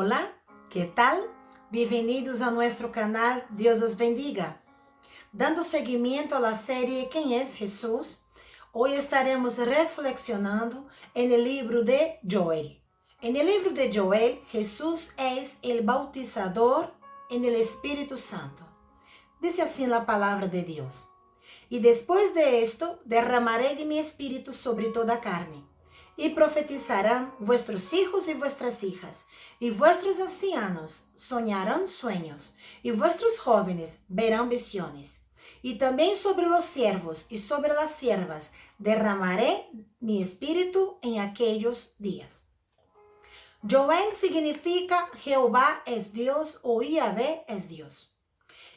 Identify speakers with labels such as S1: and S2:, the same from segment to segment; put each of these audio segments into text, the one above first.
S1: Hola, ¿qué tal? Bienvenidos a nuestro canal, Dios os bendiga. Dando seguimiento a la serie ¿Quién es Jesús? Hoy estaremos reflexionando en el libro de Joel. En el libro de Joel, Jesús es el bautizador en el Espíritu Santo. Dice así la palabra de Dios. Y después de esto, derramaré de mi espíritu sobre toda carne. Y profetizarán vuestros hijos y vuestras hijas, y vuestros ancianos soñarán sueños, y vuestros jóvenes verán visiones. Y también sobre los siervos y sobre las siervas derramaré mi espíritu en aquellos días. Joel significa Jehová es Dios o Yahvé es Dios.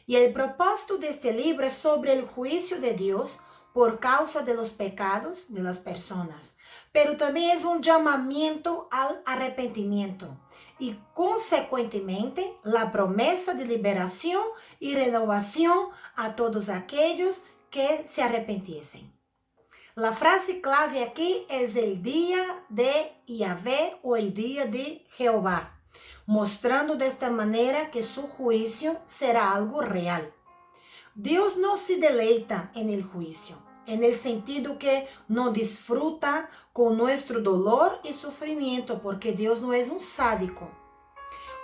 S1: Y el propósito de este libro es sobre el juicio de Dios por causa de los pecados de las personas, pero también es un llamamiento al arrepentimiento y consecuentemente la promesa de liberación y renovación a todos aquellos que se arrepentiesen. La frase clave aquí es el día de Yahvé o el día de Jehová, mostrando de esta manera que su juicio será algo real. Dios no se deleita en el juicio, en el sentido que no disfruta con nuestro dolor y sufrimiento, porque Dios no es un sádico.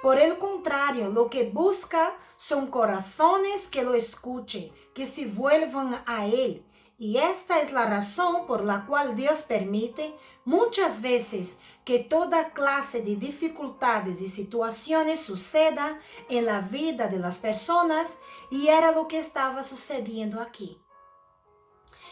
S1: Por el contrario, lo que busca son corazones que lo escuchen, que se vuelvan a Él. Y esta es la razón por la cual Dios permite muchas veces que toda clase de dificultades y situaciones suceda en la vida de las personas, y era lo que estaba sucediendo aquí.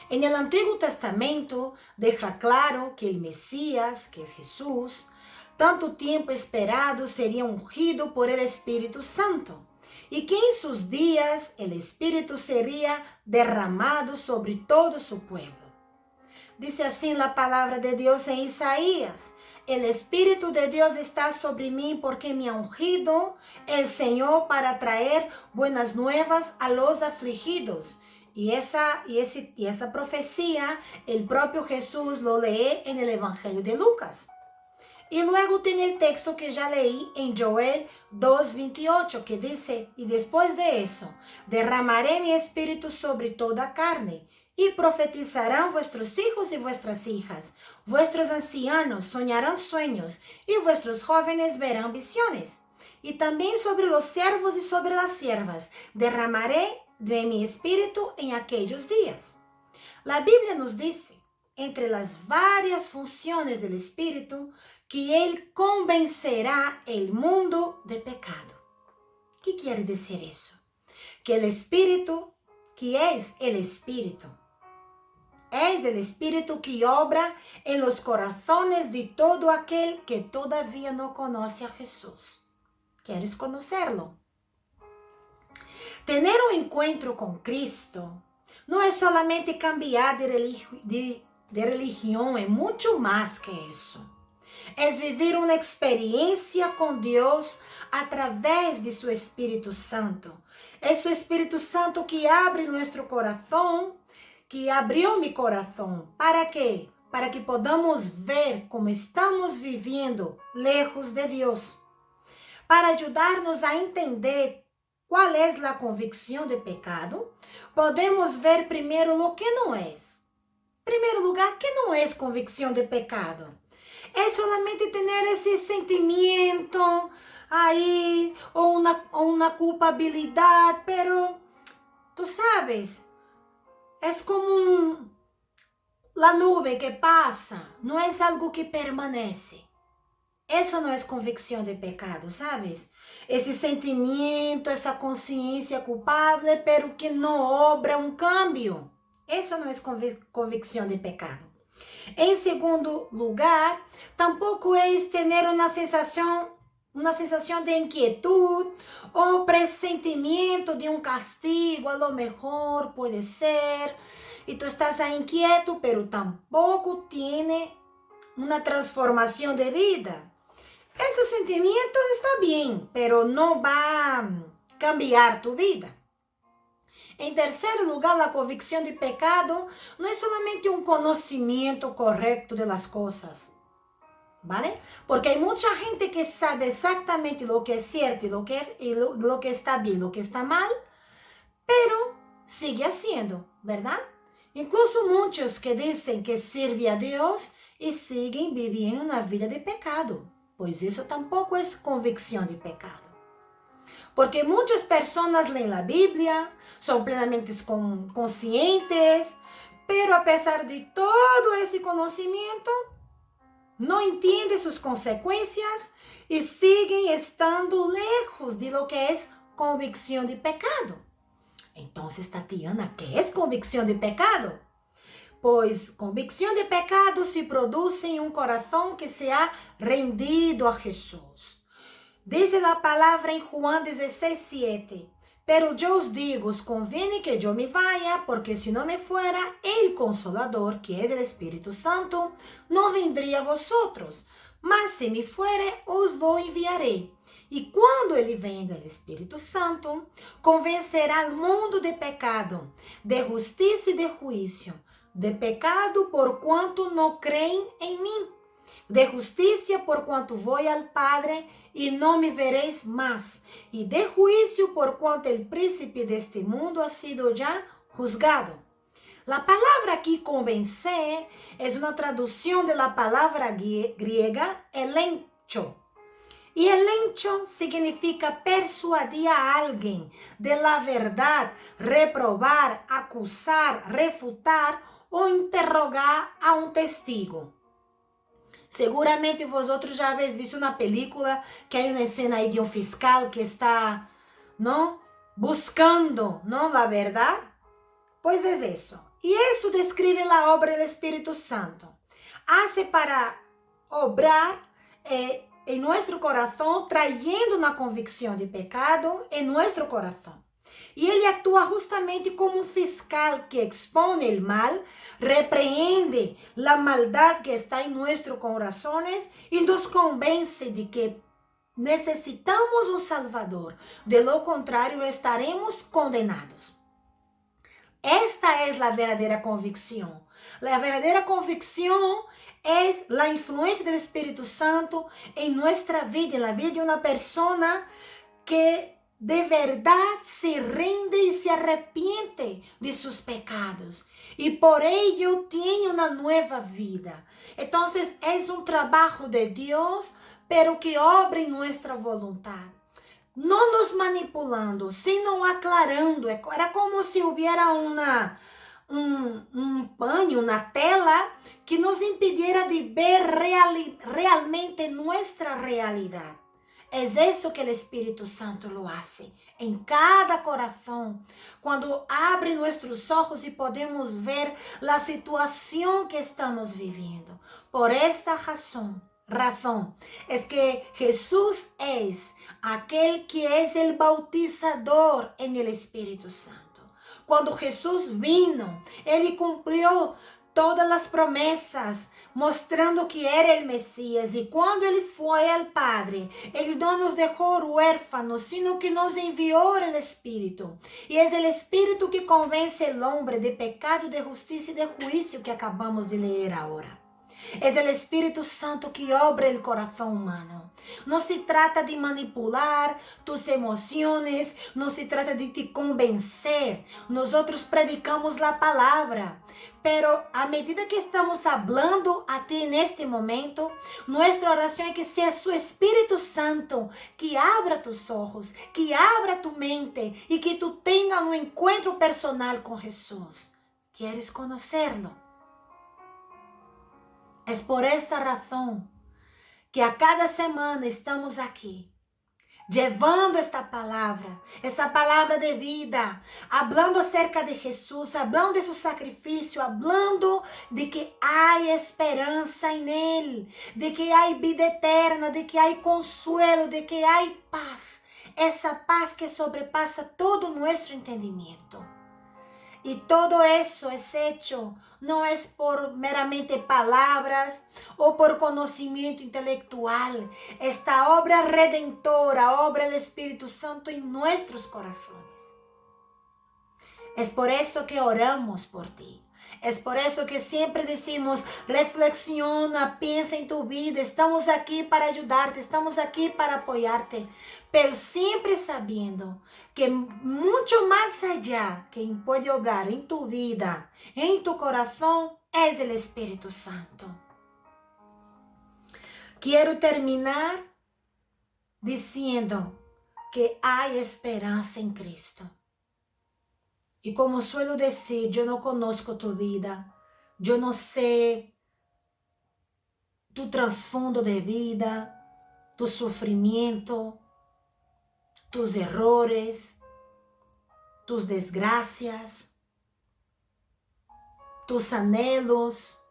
S1: En el Antiguo Testamento deja claro que el Mesías, que es Jesús, tanto tiempo esperado, sería ungido por el Espíritu Santo, y que en sus días el Espíritu sería derramado sobre todo su pueblo. Dice así la palabra de Dios en Isaías: el Espíritu de Dios está sobre mí porque me ha ungido el Señor para traer buenas nuevas a los afligidos. Y esa profecía el propio Jesús lo lee en el Evangelio de Lucas. Y luego tiene el texto que ya leí en Joel 2:28, que dice: y después de eso, derramaré mi espíritu sobre toda carne, y profetizarán vuestros hijos y vuestras hijas, vuestros ancianos soñarán sueños, y vuestros jóvenes verán visiones. Y también sobre los siervos y sobre las siervas, derramaré de mi espíritu en aquellos días. La Biblia nos dice, entre las varias funciones del Espíritu, que Él convencerá el mundo de pecado. ¿Qué quiere decir eso? Que el Espíritu, que es el Espíritu que obra en los corazones de todo aquel que todavía no conoce a Jesús. ¿Quieres conocerlo? Tener un encuentro con Cristo no es solamente cambiar de religión, es mucho más que eso. Es vivir una experiencia con Dios a través de su Espíritu Santo. Es su Espíritu Santo que abre nuestro corazón, que abrió mi corazón. ¿Para qué? Para que podamos ver cómo estamos viviendo lejos de Dios. Para ayudarnos a entender cuál es la convicción de pecado, podemos ver primero lo que no es. En primeiro lugar, ¿qué no es convicción de pecado? Es solamente tener ese sentimiento ahí o una culpabilidad, pero tú sabes, es como la nube que pasa, no es algo que permanece. Eso no es convicción de pecado, ¿sabes? Ese sentimiento, esa conciencia culpable, pero que no obra un cambio. Eso no es convicción de pecado. En segundo lugar, tampoco es tener una sensación de inquietud o presentimiento de un castigo, a lo mejor puede ser, y tú estás ahí inquieto, pero tampoco tiene una transformación de vida. Ese sentimiento está bien, pero no va a cambiar tu vida. En tercer lugar, la convicción de pecado no es solamente un conocimiento correcto de las cosas. ¿vale? Porque hay mucha gente que sabe exactamente lo que es cierto y lo que está bien, lo que está mal, pero sigue haciendo, ¿verdad? Incluso muchos que dicen que sirven a Dios y siguen viviendo una vida de pecado, pues eso tampoco es convicción de pecado. Porque muchas personas leen la Biblia, son plenamente conscientes, pero a pesar de todo ese conocimiento, no entienden sus consecuencias y siguen estando lejos de lo que es convicción de pecado. Entonces, Tatiana, ¿qué es convicción de pecado? Pues convicción de pecado se produce en un corazón que se ha rendido a Jesús. Dice la palabra en Juan 16:7. Pero yo os digo, os conviene que yo me vaya, porque si no me fuera, el Consolador, que es el Espíritu Santo, no vendría a vosotros. Mas si me fuere, os lo enviaré. E quando ele venga, o Espírito Santo, convencerá o mundo de pecado, de justiça e de juízo. De pecado, por quanto não creem em mim. De justiça, por quanto vou ao Padre, e não me vereis mais. E de juízo, por quanto o príncipe deste mundo ha sido já juzgado. La palavra aqui convencer é uma tradução da palavra griega elencho. E elencho significa persuadir a alguém de la verdade, reprobar, acusar, refutar ou interrogar a um testigo. Seguramente vosotros já habéis visto uma película que há uma cena aí de um fiscal que está, não, buscando, não, a verdade. Pois é isso. E isso descreve a obra do Espírito Santo. Hace para obrar em nosso coração, trayendo uma convicção de pecado em nosso coração. E ele atua justamente como um fiscal que expõe o mal, repreende a maldade que está em nossos corações e nos convence de que necessitamos um Salvador. De lo contrário, estaremos condenados. Esta é a verdadeira convicção. A verdadeira convicção é a influência do Espírito Santo em nossa vida, na vida de uma pessoa que de verdade se rende e se arrepiente de seus pecados. E por ello tem uma nova vida. Então, é um trabalho de Deus, pero que obra em nossa vontade. Não nos manipulando, sino aclarando. Era como se houvesse um pano, uma tela que nos impediera de ver realmente nossa realidade. É isso que o Espírito Santo lo hace em cada coração, quando abre nossos olhos e podemos ver a situação que estamos vivendo. Por esta razão é que Jesus é aquele que é o bautizador em el Espírito Santo. Quando Jesus vino, ele cumpriu todas as promessas, mostrando que era o Messias. E quando ele foi ao Padre, ele não nos deixou huérfanos, sino que nos enviou o Espírito. E é o Espírito que convence o homem de pecado, de justiça e de juízo que acabamos de ler agora. É o Espírito Santo que obra o coração humano. Não se trata de manipular tus emoções, não se trata de te convencer. Nós predicamos a palavra, pero a medida que estamos falando a ti neste momento, nossa oração é que seja su Espírito Santo que abra tus ojos, que abra tu mente e que tu tenha um encontro personal com Jesus. ¿Quieres conhecerlo? É por esta razão que a cada semana estamos aqui, levando esta palavra de vida, falando acerca de Jesus, falando de seu sacrifício, falando de que há esperança em Ele, de que há vida eterna, de que há consuelo, de que há paz. Essa paz que sobrepassa todo nosso entendimento. E todo isso é hecho, não é por meramente palavras ou por conhecimento intelectual. Esta obra redentora, a obra do Espírito Santo em nossos corações. É por isso que oramos por ti. Es por eso que siempre decimos, reflexiona, piensa en tu vida. Estamos aquí para ayudarte, estamos aquí para apoyarte. Pero siempre sabiendo que mucho más allá, quien puede obrar en tu vida, en tu corazón, es el Espíritu Santo. Quiero terminar diciendo que hay esperanza en Cristo. Y como suelo decir, yo no conozco tu vida, yo no sé tu trasfondo de vida, tu sufrimiento, tus errores, tus desgracias, tus anhelos,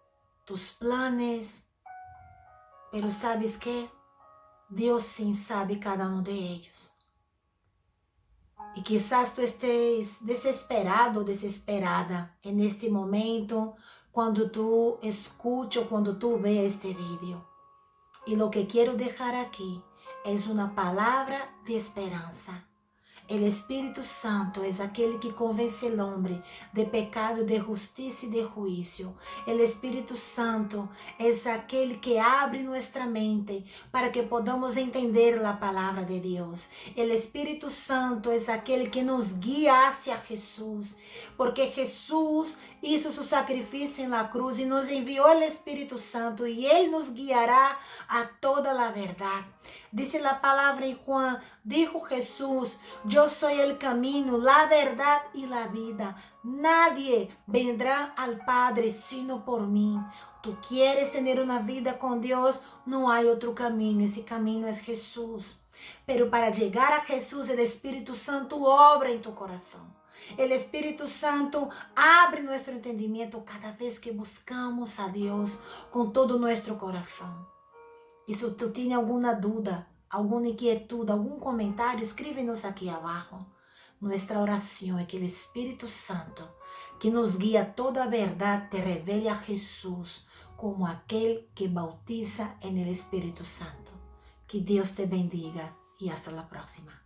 S1: tus planes. Pero ¿sabes qué? Dios sí sabe cada uno de ellos. Y quizás tú estés desesperado o desesperada en este momento cuando tú escuchas o cuando tú ves este vídeo. Y lo que quiero dejar aquí es una palabra de esperanza. El Espíritu Santo es aquel que convence al hombre de pecado, de justicia y de juicio. El Espíritu Santo es aquel que abre nuestra mente para que podamos entender la palabra de Dios. El Espíritu Santo es aquel que nos guía hacia Jesús, porque Jesús hizo su sacrificio en la cruz y nos envió el Espíritu Santo y Él nos guiará a toda la verdad. Dice la palabra en Juan, dijo Jesús, yo soy el camino, la verdad y la vida. Nadie vendrá al Padre sino por mí. Tú quieres tener una vida con Dios, no hay otro camino. Ese camino es Jesús. Pero para llegar a Jesús, el Espíritu Santo obra en tu corazón. El Espíritu Santo abre nuestro entendimiento cada vez que buscamos a Dios con todo nuestro corazón. Y si tú tienes alguna duda, alguna inquietud, algún comentario, escríbenos aquí abajo. Nuestra oración es que el Espíritu Santo, que nos guía toda verdad, te revele a Jesús como aquel que bautiza en el Espíritu Santo. Que Dios te bendiga y hasta la próxima.